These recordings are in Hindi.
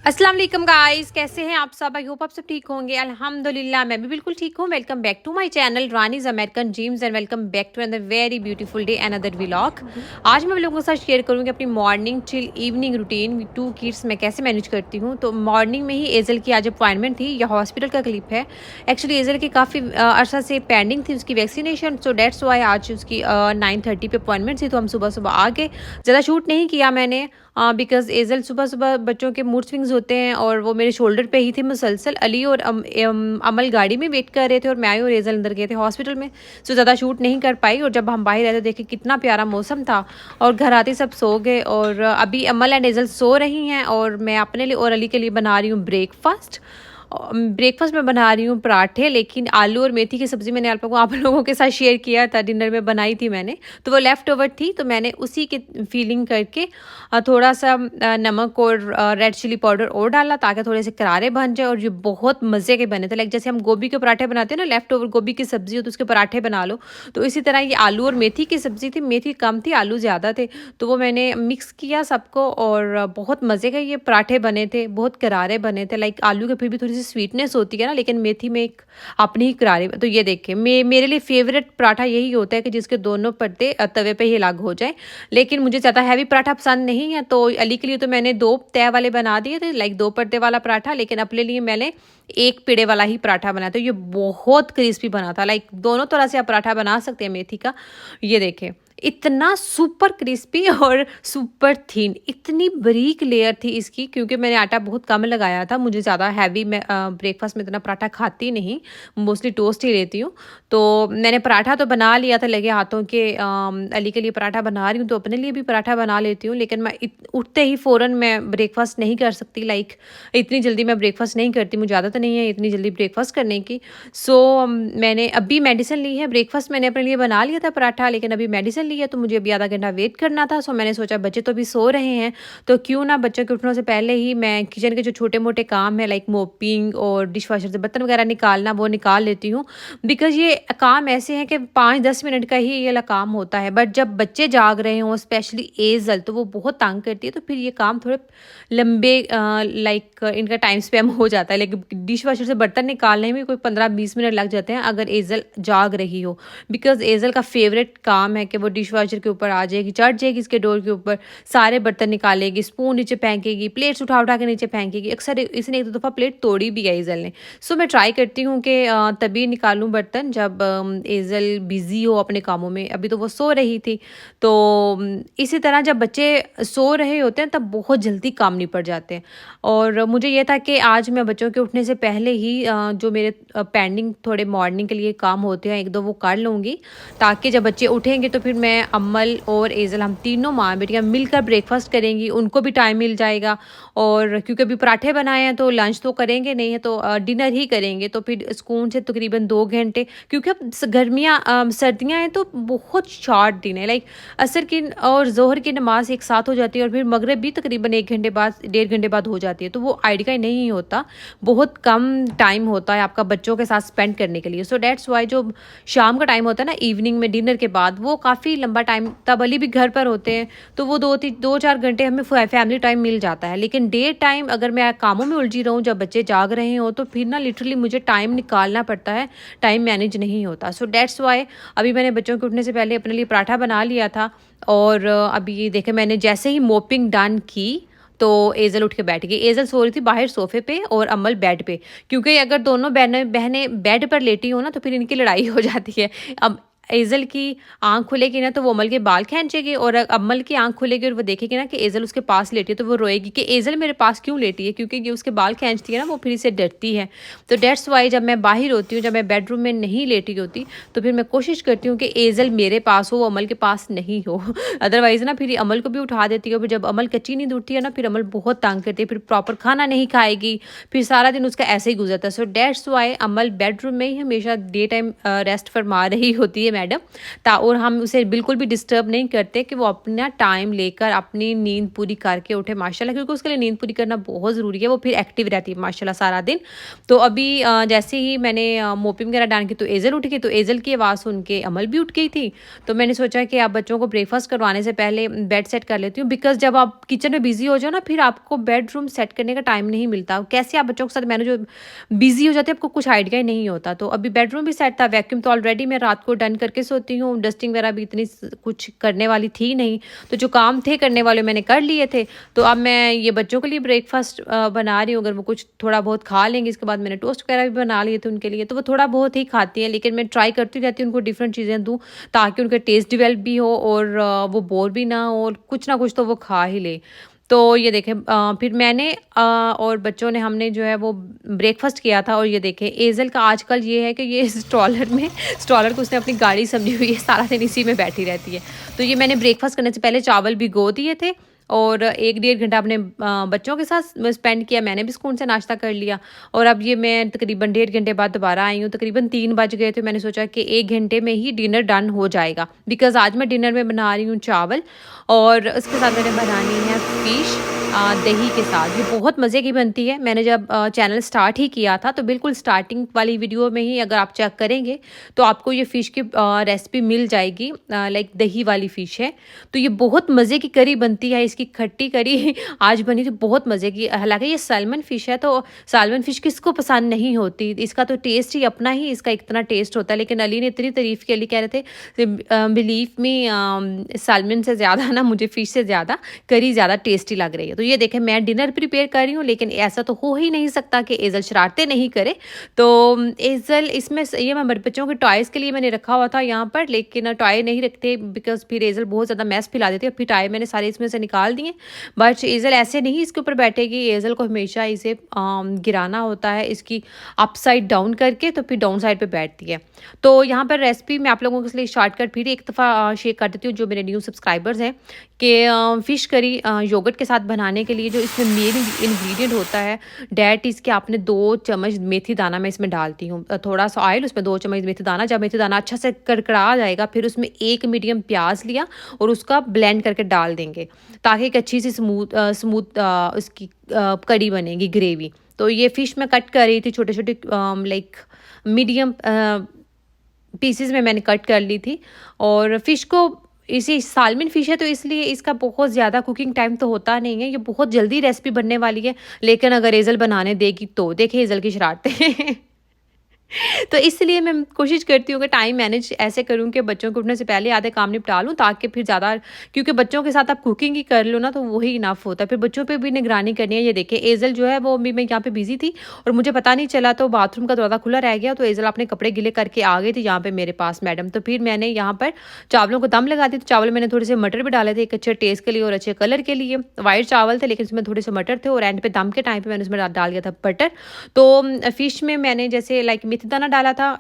अस्सलाम वालेकुम गाइस, कैसे हैं आप सब? आई होप आप सब ठीक होंगे। अल्हम्दुलिल्लाह मैं भी बिल्कुल ठीक हूँ। Welcome back to my channel Rani's American dreams and welcome back to another very beautiful day and other vlog. आज मैं आप लोगों के साथ शेयर करूँगी अपनी morning till evening routine with two kids मैं कैसे मैनेज करती हूँ। तो मॉर्निंग में ही एजल की आज अपॉइंटमेंट थी, यह हॉस्पिटल का क्लिप है। एक्चुअली एजल की काफ़ी अरसा से पेंडिंग थी उसकी वैक्सीनेशन, सो डेट्स वाई आज उसकी 9:30 पे अपॉइंटमेंट थी, तो हम सुबह सुबह आ गए। ज़्यादा शूट नहीं किया मैंने बिकॉज़ एज़ल सुबह सुबह बच्चों के मूड स्विंग्स होते हैं और वो मेरे शोल्डर पे ही थे मुसलसल। अली और अमल गाड़ी में वेट कर रहे थे और मैं और एज़ल अंदर गए थे हॉस्पिटल में, सो ज़्यादा शूट नहीं कर पाई। और जब हम बाहर आए तो देखे कितना प्यारा मौसम था और घर आते सब सो गए। और अभी अमल एंड एज़ल सो रही हैं और मैं अपने लिए और अली के लिए बना रही हूँ ब्रेकफास्ट। ब्रेकफास्ट में बना रही हूँ पराठे, लेकिन आलू और मेथी की सब्ज़ी मैंने आप लोगों के साथ शेयर किया था, डिनर में बनाई थी मैंने, तो वो लेफ़्ट ओवर थी, तो मैंने उसी की फीलिंग करके थोड़ा सा नमक और रेड चिली पाउडर और डाला ताकि थोड़े से करारे बन जाए। और ये बहुत मज़े के बने थे। लाइक जैसे हम गोभी के पराठे बनाते हैं ना, लेफ़्ट ओवर गोभी की सब्ज़ी हो तो उसके पराठे बना लो, तो इसी तरह ये आलू और मेथी की सब्ज़ी थी। मेथी कम थी, आलू ज़्यादा थे, तो वो मैंने मिक्स किया सबको और बहुत मज़े के ये पराठे बने थे, बहुत करारे बने थे। लाइक आलू के फिर भी थोड़ी सी स्वीटनेस होती है ना, लेकिन मेथी में एक अपनी ही करारी। तो ये देखिए मेरे लिए फेवरेट पराठा यही होता है कि जिसके दोनों परते तवे पे ही अलग हो जाए। लेकिन मुझे ज़्यादा हैवी पराठा पसंद नहीं है, तो अली के लिए तो मैंने 2 तय वाले बना दिए थे, लाइक 2 परते वाला पराठा। लेकिन अपने लिए मैंने 1 पेड़े वाला ही पराठा बनाया, तो ये बहुत क्रिस्पी बना था। लाइक दोनों तरह से आप पराठा बना सकते हैं मेथी का। ये देखें इतना सुपर क्रिस्पी और सुपर थिन, इतनी बारीक लेयर थी इसकी, क्योंकि मैंने आटा बहुत कम लगाया था। मुझे ज़्यादा हैवी मैं ब्रेकफास्ट में इतना पराठा खाती नहीं, मोस्टली टोस्ट ही लेती हूँ। तो मैंने पराठा तो बना लिया था लगे हाथों के। अली के लिए पराठा बना रही हूँ तो अपने लिए भी पराठा बना लेती हूँ, लेकिन मैं उठते ही फ़ौरन मैं ब्रेकफास्ट नहीं कर सकती। लाइक इतनी जल्दी मैं ब्रेकफास्ट नहीं करती, मुझे आदत नहीं है इतनी जल्दी ब्रेकफास्ट करने की। सो मैंने अभी मेडिसिन ली है। ब्रेकफास्ट मैंने अपने लिए बना लिया था पराठा, लेकिन अभी मेडिसिन ली है तो मुझे अभी आधा घंटा वेट करना था। सो मैंने सोचा बच्चे तो अभी सो रहे हैं, तो क्यों ना बच्चों के उठने से पहले ही मैं किचन के जो छोटे मोटे काम है लाइक मोपिंग और डिश वॉशर से बर्तन वगैरह निकालना, वो निकाल लेती हूँ। बिकॉज़ ये काम ऐसे हैं कि 5-10 मिनट का ही ये वाला काम होता है, बट जब बच्चे जाग रहे हों स्पेशली एज़ल, तो वो बहुत तंग करती है, तो फिर ये काम थोड़े लंबे लाइक इनका टाइम स्पैम हो जाता है। लेकिन डिश वॉशर से बर्तन निकालने में कोई 15-20 मिनट लग जाते हैं अगर एज़ल जाग रही हो। बिकॉज़ एज़ल का फेवरेट काम है कि वो डिश वॉशर के ऊपर आ जाएगी, चढ़ जाएगी इसके डोर के ऊपर, सारे बर्तन निकालेगी, स्पून नीचे फेंकेगी, प्लेट्स उठा उठा के नीचे फेंकेगी। अक्सर इसने 1-2 दफ़ा प्लेट तोड़ी भी है एज़ल ने। सो मैं ट्राई करती हूँ कि तभी निकालूँ बर्तन जब एज़ल बिज़ी हो अपने कामों में। अभी तो वो सो रही थी, तो इसी तरह जब बच्चे सो रहे होते हैं तब बहुत जल्दी काम निपट जाते हैं। और मुझे ये था कि आज मैं बच्चों के उठने से पहले ही जो मेरे पेंडिंग थोड़े मॉर्निंग के लिए काम होते हैं 1-2 वो कर लूँगी, ताकि जब बच्चे उठेंगे तो फिर मैं अम्मल और एज़ल हम तीनों माँ बेटियाँ मिलकर ब्रेकफास्ट करेंगी, उनको भी टाइम मिल जाएगा। और क्योंकि अभी पराठे बनाए हैं तो लंच तो करेंगे नहीं है, तो डिनर ही करेंगे, तो फिर स्कूल से तकरीबन 2 घंटे, क्योंकि अब गर्मियाँ सर्दियाँ हैं तो बहुत शॉर्ट दिन है। लाइक असर की और ज़ोहर की नमाज़ एक साथ हो जाती है और फिर मगरिब भी तकरीबन 1 घंटे बाद 1.5 घंटे बाद हो जाती है, तो वो आइडिया नहीं होता। बहुत कम टाइम होता है आपका बच्चों के साथ स्पेंड करने के लिए। सो दैट्स वाई जो शाम का टाइम होता है ना इवनिंग में डिनर के बाद, वो काफ़ी लंबा टाइम, तब अली भी घर पर होते हैं, तो वो 2-4 घंटे हमें फैमिली टाइम मिल जाता है। लेकिन डे टाइम अगर मैं कामों में उलझी रहूँ जब बच्चे जाग रहे हों, तो फिर ना लिटरली मुझे टाइम निकालना पड़ता है, टाइम मैनेज नहीं होता। सो दैट्स वाई अभी मैंने बच्चों के उठने से पहले अपने लिए पराठा बना लिया था। और अभी ये देखें मैंने जैसे ही मोपिंग डन की तो एज़ल उठ के बैठ गई। एज़ल सो रही थी बाहर सोफ़े पे और अम्मल बेड पे, क्योंकि अगर दोनों बहनें बेड पर लेटी हो ना तो फिर इनकी लड़ाई हो जाती है। अब एज़ल की आँख खुलेगी ना तो वो अम्मल के बाल खींचेगी, और अम्मल की आँख खुलेगी और वो देखेगी ना कि एज़ल उसके पास लेटी है, तो वो रोएगी कि एज़ल मेरे पास क्यों लेटी है, क्योंकि ये उसके बाल खींचती है ना, वो फिर इससे डरती है। तो दैट्स वाई जब मैं बाहर होती हूँ, जब मैं बेडरूम में नहीं लेटी होती, तो फिर मैं कोशिश करती हूँ कि एज़ल मेरे पास हो, वो अमल के पास नहीं हो। अदरवाइज़ ना फिर अमल को भी उठा देती है, फिर जब अमल कच्ची नींद उठती है ना, फिर अमल बहुत तंग करती है, फिर प्रॉपर खाना नहीं खाएगी, फिर सारा दिन उसका ऐसे ही गुजरता है। So that's why Amal bedroom में ही हमेशा डे टाइम रेस्ट फरमा रही होती है, मैडम ता, और हम उसे बिल्कुल भी डिस्टर्ब नहीं करते कि वो अपना टाइम लेकर अपनी नींद पूरी करके उठे माशाल्लाह, क्योंकि उसके लिए नींद पूरी करना बहुत ज़रूरी है, वो फिर एक्टिव रहती है माशाल्लाह सारा दिन। तो अभी जैसे ही मैंने मोपिंग वगैरह डाल की तो एज़ल उठ गई, तो एज़ल की आवाज़ सुन के अमल भी उठ गई थी। तो मैंने सोचा कि आप बच्चों को ब्रेकफास्ट करवाने से पहले बेड सेट कर लेती हूँ, बिकॉज़ जब आप किचन में बिज़ी हो जाओ ना, फिर आपको बेडरूम सेट करने का टाइम नहीं मिलता। कैसे आप बच्चों के साथ मैनेज बिज़ी हो जाते हैं, आपको कुछ आइडिया ही नहीं होता। तो अभी बेडरूम भी सेट था, वैक्यूम तो ऑलरेडी मैं रात को डन करके सोती हूँ, डस्टिंग वगैरह भी इतनी कुछ करने वाली थी नहीं, तो जो काम थे करने वाले मैंने कर लिए थे। तो अब मैं ये बच्चों के लिए ब्रेकफास्ट बना रही हूँ, अगर वो कुछ थोड़ा बहुत खा लेंगे। इसके बाद मैंने टोस्ट वगैरह भी बना लिए थे उनके लिए, तो वो थोड़ा बहुत ही खाती हैं, लेकिन मैं ट्राई करती रहती हूँ उनको डिफरेंट चीज़ें दूँ, ताकि उनका टेस्ट डेवलप भी हो और वो बोर भी ना हो, और कुछ ना कुछ तो वो खा ही ले। तो ये देखें फिर मैंने और बच्चों ने हमने जो है वो ब्रेकफास्ट किया था। और ये देखें एज़ल का आजकल ये है कि ये स्ट्रॉलर को उसने अपनी गाड़ी समझी हुई है, सारा दिन इसी में बैठी रहती है। तो ये मैंने ब्रेकफास्ट करने से पहले चावल भिगो दिए थे और 1 डेढ़ घंटा अपने बच्चों के साथ स्पेंड किया, मैंने भी सुकून से नाश्ता कर लिया। और अब ये मैं तकरीबन 1.5 घंटे बाद दोबारा आई हूँ, तकरीबन 3 बज गए थे। मैंने सोचा कि 1 घंटे में ही डिनर डन हो जाएगा, बिकॉज़ आज मैं डिनर में बना रही हूँ चावल, और उसके साथ मैंने बनानी है फ़िश दही के साथ। ये बहुत मज़े की बनती है। मैंने जब चैनल स्टार्ट ही किया था, तो बिल्कुल स्टार्टिंग वाली वीडियो में ही अगर आप चेक करेंगे तो आपको ये फ़िश की रेसिपी मिल जाएगी, लाइक दही वाली फ़िश है। तो ये बहुत मज़े की करी बनती है, इसकी खट्टी करी आज बनी थी बहुत मज़े की। हालाँकि ये सैल्मन फ़िश है, तो सैल्मन फ़िश किसको पसंद नहीं होती, इसका तो टेस्ट ही अपना ही इसका इतना टेस्ट होता है। लेकिन अली ने इतनी तारीफ़ की, अली कह रहे थे बिलीव मी सैल्मन से ज़्यादा ना मुझे फ़िश से ज़्यादा करी ज़्यादा टेस्टी लग रही है। तो ये देखें मैं डिनर प्रिपेयर कर रही हूँ, लेकिन ऐसा तो हो ही नहीं सकता कि एज़ल शरारतें नहीं करे। तो एज़ल इसमें ये मैं बच्चों के टॉयज़ के लिए मैंने रखा हुआ था यहाँ पर, लेकिन टॉय नहीं रखते बिकॉज़ फिर एज़ल बहुत ज़्यादा मैस फैला देती है। फिर टॉय मैंने सारे इसमें से निकाल दिए, बट एज़ल ऐसे नहीं इसके ऊपर बैठेगी। एज़ल को हमेशा इसे गिराना होता है, इसकी अपसाइड डाउन करके, तो फिर डाउन साइड पे बैठती है। तो यहाँ पर रेसिपी मैं आप लोगों के लिए शॉर्टकट फिर एक दफ़ा शेयर कर देती हूँ, जो मेरे न्यू सब्सक्राइबर्स हैं, कि फ़िश करी योगर्ट के साथ बनाने के लिए जो इसमें मेन इंग्रेडिएंट होता है डैट इज़ कि आपने 2 चम्मच मेथी दाना मैं इसमें डालती हूँ, थोड़ा सा ऑयल, उसमें 2 चम्मच मेथी दाना। जब मेथी दाना अच्छा से कड़कड़ा जाएगा, फिर उसमें 1 मीडियम प्याज लिया और उसका ब्लेंड करके डाल देंगे, ताकि एक अच्छी सी स्मूथ उसकी कड़ी बनेगी, ग्रेवी। तो ये फ़िश मैं कट कर रही थी छोटे छोटे, लाइक मीडियम पीसेस में मैंने कट कर ली थी। और फ़िश को इसी सालमन फ़िश है, तो इसलिए इसका बहुत ज़्यादा कुकिंग टाइम तो होता नहीं है, ये बहुत जल्दी रेसिपी बनने वाली है। लेकिन अगर एज़ल बनाने देगी तो देखिए एज़ल की शरारतें तो इसलिए मैं कोशिश करती हूँ कि टाइम मैनेज ऐसे करूँ कि बच्चों को उठने से पहले आधे काम निपटा लूँ, ताकि फिर ज़्यादा, क्योंकि बच्चों के साथ आप कुकिंग ही कर लो ना, तो वही इनफ होता है। फिर बच्चों पे भी निगरानी करनी है। ये देखिए एज़ल जो है वो भी, मैं यहाँ पे बिज़ी थी और मुझे पता नहीं चला, तो बाथरूम का दरवाज़ा खुला रह गया, तो एज़ल अपने कपड़े गिले करके आ गई थी यहाँ पे मेरे पास मैडम। तो फिर मैंने यहाँ पर चावलों को दम लगा दी। तो चावल मैंने थोड़े से मटर भी डाले थे, एक अच्छे टेस्ट के लिए और अच्छे कलर के लिए। वाइट चावल थे, लेकिन उसमें थोड़े से मटर थे, और एंड पे दम के टाइम पे मैंने उसमें डाल दिया था बटर। तो फ़िश में मैंने जैसे लाइक मेथी दाना डाला था,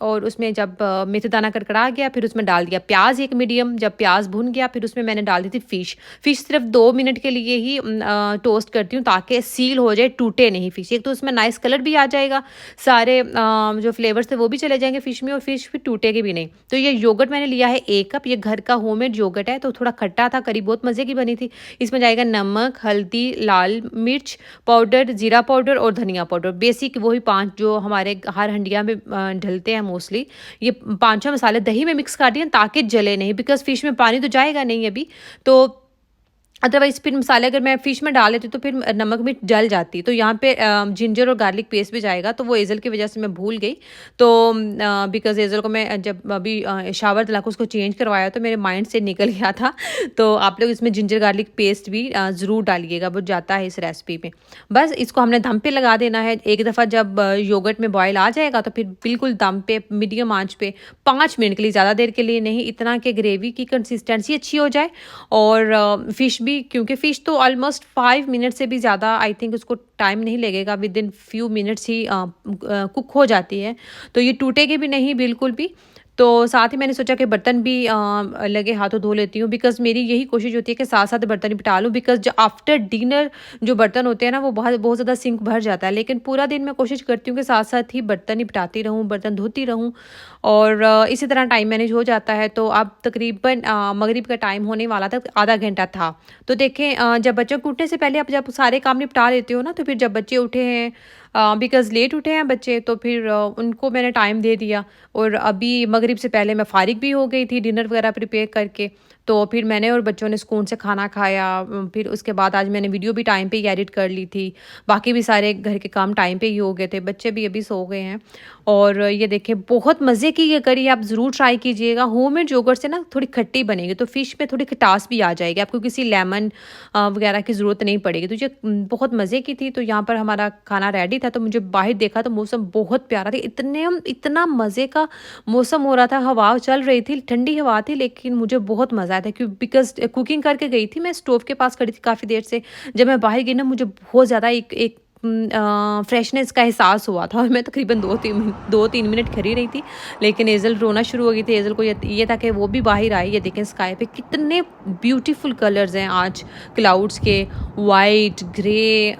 और उसमें जब मेथी दाना कड़कड़ा गया, फिर उसमें डाल दिया प्याज एक मीडियम। जब प्याज भुन गया, फिर उसमें मैंने डाल दी थी फ़िश सिर्फ 2 मिनट के लिए ही टोस्ट करती हूँ, ताकि सील हो जाए, टूटे नहीं फ़िश। एक तो उसमें नाइस कलर भी आ जाएगा, सारे जो फ्लेवर्स थे वो भी चले जाएंगे फ़िश में, और फ़िश भी टूटेगी भी नहीं। तो ये योगर्ट मैंने लिया है 1 कप, ये घर का होममेड योगर्ट है, तो थोड़ा खट्टा था, करी बहुत मज़े की बनी थी। इसमें जाएगा नमक, हल्दी, लाल मिर्च पाउडर, ज़ीरा पाउडर और धनिया पाउडर, बेसिक वही 5 जो हमारे हर हंडिया में डलते हैं मोस्टली। ये 5-6 मसाले दही में मिक्स कर दिए ताकि जले नहीं, बिकॉज़ फ़िश में पानी तो जाएगा नहीं अभी, तो अदरवाइज़ फिर मसाले अगर मैं फ़िश में डाल देती तो फिर नमक मिर्च जल जाती। तो यहाँ पे जिंजर और गार्लिक पेस्ट भी जाएगा, तो वो एज़ल की वजह से मैं भूल गई। तो बिकॉज़ एज़ल को मैं जब अभी शावर दिला के उसको चेंज करवाया, तो मेरे माइंड से निकल गया था। तो आप लोग इसमें जिंजर गार्लिक पेस्ट भी ज़रूर डालिएगा, वो जाता है इस रेसिपी में। बस इसको हमने दम पे लगा देना है। एक दफ़ा जब योगर्ट में बॉयल आ जाएगा, तो फिर बिल्कुल दम पे मीडियम आँच पे 5 मिनट के लिए, ज़्यादा देर के लिए नहीं, इतना कि ग्रेवी की कंसिस्टेंसी अच्छी हो जाए। और फ़िश भी, क्योंकि फ़िश तो ऑलमोस्ट 5 मिनट से भी ज़्यादा आई थिंक उसको टाइम नहीं लगेगा, with in few minutes he cook हो जाती है, तो ये टूटेगी भी नहीं बिल्कुल भी। तो साथ ही मैंने सोचा कि बर्तन भी लगे हाथों धो लेती हूँ, बिकॉज़ मेरी यही कोशिश होती है कि साथ-साथ बर्तन निपटा लूँ, बिकॉज़ जो आफ्टर डिनर जो बर्तन होते हैं ना, वो बहुत बहुत ज़्यादा सिंक भर जाता है। लेकिन पूरा दिन मैं कोशिश करती हूँ कि साथ-साथ ही बर्तन निपटाती रहूँ, बर्तन धोती रहूँ और इसी तरह टाइम मैनेज हो जाता है। तो अब तकरीबन मगरिब का टाइम होने वाला था, आधा घंटा था। तो देखें जब बच्चों को उठने से पहले आप जब सारे काम निपटा लेते हो ना, तो फिर जब बच्चे उठे हैं बिकॉज़ लेट उठे हैं बच्चे, तो फिर उनको मैंने टाइम दे दिया और अभी मगरिब से पहले मैं फ़ारिग भी हो गई थी डिनर वगैरह प्रिपेयर करके। तो फिर मैंने और बच्चों ने सुकून से खाना खाया। फिर उसके बाद आज मैंने वीडियो भी टाइम पे ही एडिट कर ली थी। बाकी भी सारे घर के काम टाइम पे ही हो गए थे। बच्चे भी अभी सो गए हैं और ये देखिए बहुत मज़े की ये करी, आप ज़रूर ट्राई कीजिएगा। होममेड योगर्ट से ना थोड़ी खट्टी बनेगी, तो फ़िश में थोड़ी खटास भी आ जाएगी। आपको किसी लेमन वगैरह की ज़रूरत नहीं पड़ेगी। तो ये बहुत मज़े की थी। तो यहाँ पर हमारा खाना रेडी था, तो मुझे बाहर देखा तो मौसम बहुत प्यारा था। इतना मज़े का मौसम हो रहा था, हवा चल रही थी, ठंडी हवा थी, लेकिन मुझे बहुत मज़ा आया था बिकॉज़ कुकिंग करके गई थी। मैं स्टोव के पास खड़ी थी काफ़ी देर से। जब मैं बाहर गई ना, मुझे बहुत ज़्यादा एक एक फ्रेशनेस का एहसास हुआ था और मैं तकरीबन 2-3 मिनट खड़ी रही थी। लेकिन हेज़ल रोना शुरू हो गई थी। हेज़ल को ये था कि वो भी बाहर आई। ये देखें स्काई पे कितने ब्यूटीफुल कलर्स हैं आज क्लाउड्स के, वाइट, ग्रे,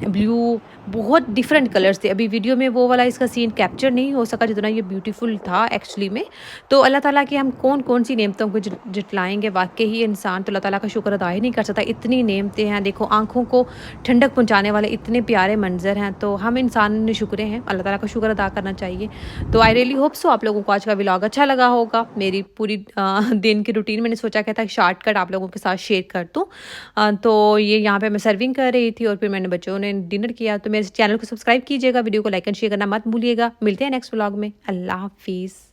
ब्लू, बहुत डिफरेंट कलर्स थे। अभी वीडियो में वो वाला इसका सीन कैप्चर नहीं हो सका जितना ये ब्यूटीफुल था एक्चुअली में। तो अल्लाह ताला की हम कौन-कौन सी नेमतों को जतलाएँगे, वाक़ई ही इंसान तो अल्लाह ताला का शुक्र अदा ही नहीं कर सकता। इतनी नेमतें हैं, देखो आँखों को ठंडक पहुँचाने वाले इतने प्यारे मंज़र हैं, तो हम इंसान शुक्रे हैं, अल्लाह ताला का शुक्र अदा करना चाहिए। तो आई रियली होप सो आप लोगों को आज का व्लॉग अच्छा लगा होगा। मेरी पूरी दिन की रूटीन मैंने सोचा कि था शॉर्टकट आप लोगों के साथ शेयर कर दूँ। तो ये यहाँ पे मैं सर्विंग कर रही थी और फिर मैंने बच्चों ने डिनर किया। तो मेरे चैनल को सब्सक्राइब कीजिएगा, वीडियो को लाइक एंड शेयर करना मत भूलिएगा। मिलते हैं नेक्स्ट व्लॉग में। अल्लाह हाफ़िज़।